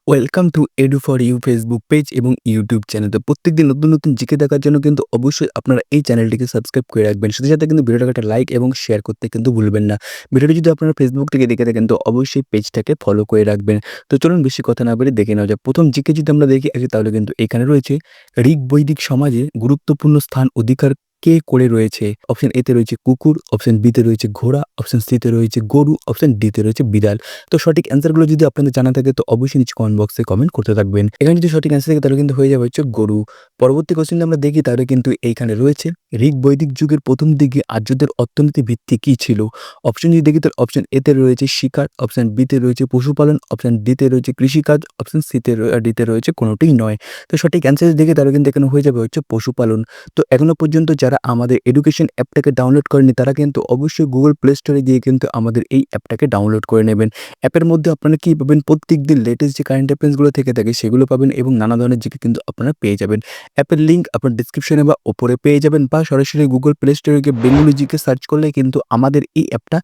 Welcome to Edu for you Facebook page এবং YouTube channel. তো প্রত্যেকদিন নতুন নতুন জিকে দেখার জন্য কিন্তু অবশ্যই আপনারা এই চ্যানেলটিকে সাবস্ক্রাইব করে রাখবেন। সাথে সাথে কিন্তু ভিডিওটাকে একটা লাইক এবং শেয়ার করতে কিন্তু ভুলবেন না। ভিডিওটি যদি আপনারা ফেসবুক থেকে দেখে থাকেন তো অবশ্যই পেজটাকে ফলো করে রাখবেন। তো চলুন বেশি কথা না বলে দেখে নেওয়া যাক। প্রথম জিকে যদি আমরা দেখে আসি তাহলে কিন্তু এখানে রয়েছে ঋগ বৈদিক সমাজে গুরুত্বপূর্ণ স্থান অধিকার কে করে রয়েছে? অপশন এতে রয়েছে কুকুর, অপশন বিতে রয়েছে ঘোড়া, অপশন সিতে রয়েছে গরু, অপশন ডিতে রয়েছে বিড়াল। তো সঠিক অ্যান্সারগুলো যদি আপনাদের জানা থাকে তো অবশ্যই নিচে কমেন্ট বক্সে কমেন্ট করতে থাকবেন। এখানে যদি সঠিক অ্যান্সার থাকে তাহলে কিন্তু হয়ে যাবে হচ্ছে গরু। পরবর্তী কোশ্চেন আমরা দেখি তাহলে কিন্তু এইখানে রয়েছে ঋগ বৈদিক যুগের প্রথম দিকে আর্যদের অর্থনীতি ভিত্তি কি ছিল? অপশন যদি দেখি তাহলে অপশন এতে রয়েছে শিকার, অপশন বিতে রয়েছে পশুপালন, অপশন ডিতে রয়েছে কৃষিকাজ, অপশন সিতে ডিতে রয়েছে কোনোটিই নয়। তো সঠিক অ্যান্সার দেখে তাহলে কিন্তু এখানে হয়ে যাবে হচ্ছে পশুপালন। তো এখনো পর্যন্ত যারা আমাদের এডুকেশন অ্যাপটাকে ডাউনলোড করেনি তারা কিন্তু অবশ্যই গুগল প্লে স্টোরে গিয়ে কিন্তু আমাদের এই অ্যাপটাকে ডাউনলোড করে নেবেন। অ্যাপের মধ্যে আপনারা কি পাবেন? প্রত্যেকদিন লেটেস্ট যে কারেন্ট অ্যাফেয়ার্সগুলো থেকে থাকে সেগুলো পাবেন এবং নানা ধরনের জিকে কিন্তু আপনারা পেয়ে যাবেন। অ্যাপের লিঙ্ক আপনার ডেসক্রিপশনে বা ওপরে পেয়ে যাবেন বা সরাসরি গুগল প্লে স্টোরে গিয়ে বেঙ্গলি জিকে সার্চ করলে কিন্তু আমাদের এই অ্যাপটা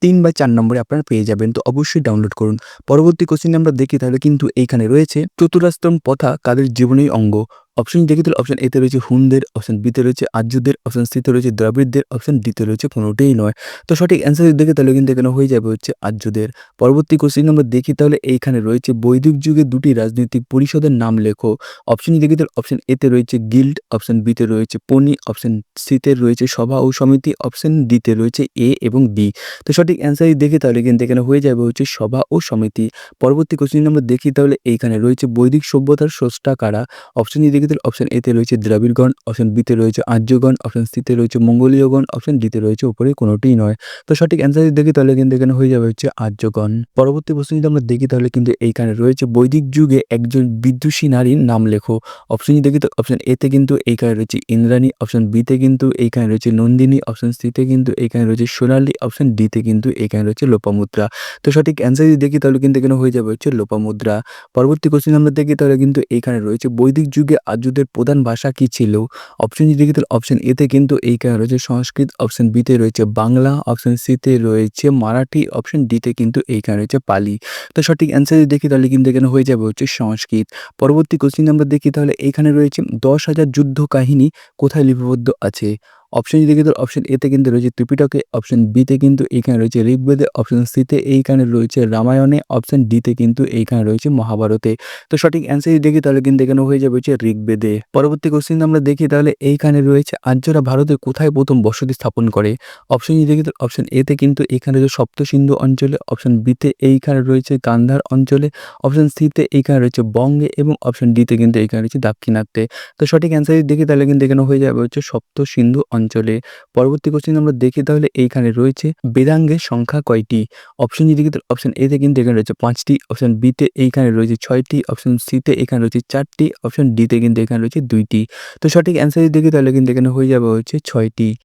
৩ বা ৪ নম্বরে আপনারা পেয়ে যাবেন। তো অবশ্যই ডাউনলোড করুন। পরবর্তী কোশ্চেন আমরা দেখি তাহলে কিন্তু এইখানে রয়েছে চতুরাশ্রম প্রথা কাদের জীবনেই অঙ্গ? অপশন দেখি তাহলে অপশন এতে রয়েছে হুনদের, অপশন বিতে রয়েছে আর্যদের, অপশন সিতে রয়েছে দ্রাবিড়দের, অপশন ডিতে রয়েছে কোনোটাই নয়। তো সঠিক অ্যান্সার দেখে তাহলে কিন্তু এখানে হয়ে যাবে হচ্ছে আর্যদের। পরবর্তী কোশ্চেন আমরা দেখি তাহলে এইখানে রয়েছে বৈদিক যুগে দুটি রাজনৈতিক পরিষদের নাম লেখো। অপশন দেখি তাহলে অপশন এতে রয়েছে গিল্ড, অপশন বিতে রয়েছে পণি, অপশন সিতে রয়েছে সভা ও সমিতি, অপশন ডিতে রয়েছে এ এবং বি। তো সঠিক অ্যান্সার দেখি তাহলে কিন্তু এখানে হয়ে যাবে হচ্ছে সভা ও সমিতি। পরবর্তী কোশ্চেন আমরা দেখি তাহলে এইখানে রয়েছে বৈদিক সভ্যতার স্রষ্টা কারা? অপশন দেখি তাহলে অপশন এতে রয়েছে দ্রাবিড়গণ, অপশন বিতে রয়েছে আর্যগণ, অপশন সিতে রয়েছে মঙ্গোলীয়গণ, অপশন ডিতে রয়েছে উপরে কোনোটিই নয়। তো সঠিক অ্যান্সার দেখি তাহলে কিন্তু এখানে হয়ে যাবে হচ্ছে আর্যগণ। পরবর্তী প্রশ্ন যদি আমরা দেখি তাহলে কিন্তু এইখানে রয়েছে বৈদিক যুগে একজন বিদুষী নারীর নাম লেখো। অপশন দেখি তো অপশন এতে কিন্তু এইখানে রয়েছে ইন্দ্রাণী, অপশন বিতে কিন্তু এইখানে রয়েছে নন্দিনী, অপশন সিতে কিন্তু এইখানে রয়েছে সোনালী, অপশন ডিতে কিন্তু এইখানে রয়েছে লোপামুদ্রা। তো সঠিক অ্যান্সার যদি দেখি তাহলে কিন্তু এখানে হয়ে যাবে হচ্ছে লোপামুদ্রা। পরবর্তী কোশ্চেন আমরা দেখি তাহলে কিন্তু এইখানে রয়েছে বৈদিক যুগে আর্যদের প্রধান ভাষা কি ছিল? অপশন যদি দেখি তাহলে অপশন এতে কিন্তু এইখানে রয়েছে সংস্কৃত, অপশন বিতে রয়েছে বাংলা, অপশন সিতে রয়েছে মারাঠি, অপশন ডিতে কিন্তু এইখানে রয়েছে পালি। তো সঠিক অ্যান্সার যদি দেখি তাহলে কিন্তু এখানে হয়ে যাবে হচ্ছে সংস্কৃত। পরবর্তী কোশ্চেন আমরা দেখি তাহলে এইখানে রয়েছে ১০,০০০ যুদ্ধ কাহিনী কোথায় লিপিবদ্ধ আছে? অপশন যদি দেখি তাহলে অপশন এতে কিন্তু রয়েছে ত্রিপিটকে, অপশন বিতে কিন্তু এইখানে রয়েছে ঋগ্বেদে, অপশন সিতে এইখানে রয়েছে রামায়ণে, অপশন ডিতে কিন্তু এইখানে রয়েছে মহাভারতে। তো সঠিক অ্যান্সার যদি দেখি তাহলে কিন্তু এখানে হয়ে যাবে হচ্ছে ঋগ্বেদে। পরবর্তী কোশ্চেন আমরা দেখি তাহলে এইখানে রয়েছে আর্যরা ভারতে কোথায় প্রথম বসতি স্থাপন করে? অপশন যদি দেখি তাহলে অপশন এতে কিন্তু এখানে রয়েছে সপ্ত সিন্ধু অঞ্চলে, অপশন বিতে এইখানে রয়েছে গান্ধার অঞ্চলে, অপশন সিতে এইখানে রয়েছে বঙ্গে এবং অপশন ডিতে কিন্তু এইখানে রয়েছে দাক্ষিণাত্যে। তো সঠিক অ্যান্সার যদি দেখি তাহলে কিন্তু এখানে হয়ে যাবে হচ্ছে সপ্ত সিন্ধু অঞ্চলে। পরবর্তী কোশ্চেন আমরা দেখি তাহলে এইখানে রয়েছে বেদাঙ্গের সংখ্যা কয়টি? অপশন যদি দেখি তাহলে অপশন এতে কিন্তু এখানে রয়েছে ৫টি, অপশন বিতে এইখানে রয়েছে ৬টি, অপশন সিতে এখানে রয়েছে ৪টি, অপশন ডিতে কিন্তু এখানে রয়েছে ২টি। তো সঠিক অ্যান্সার যদি দেখি তাহলে কিন্তু এখানে হয়ে যাবে হচ্ছে ৬টি।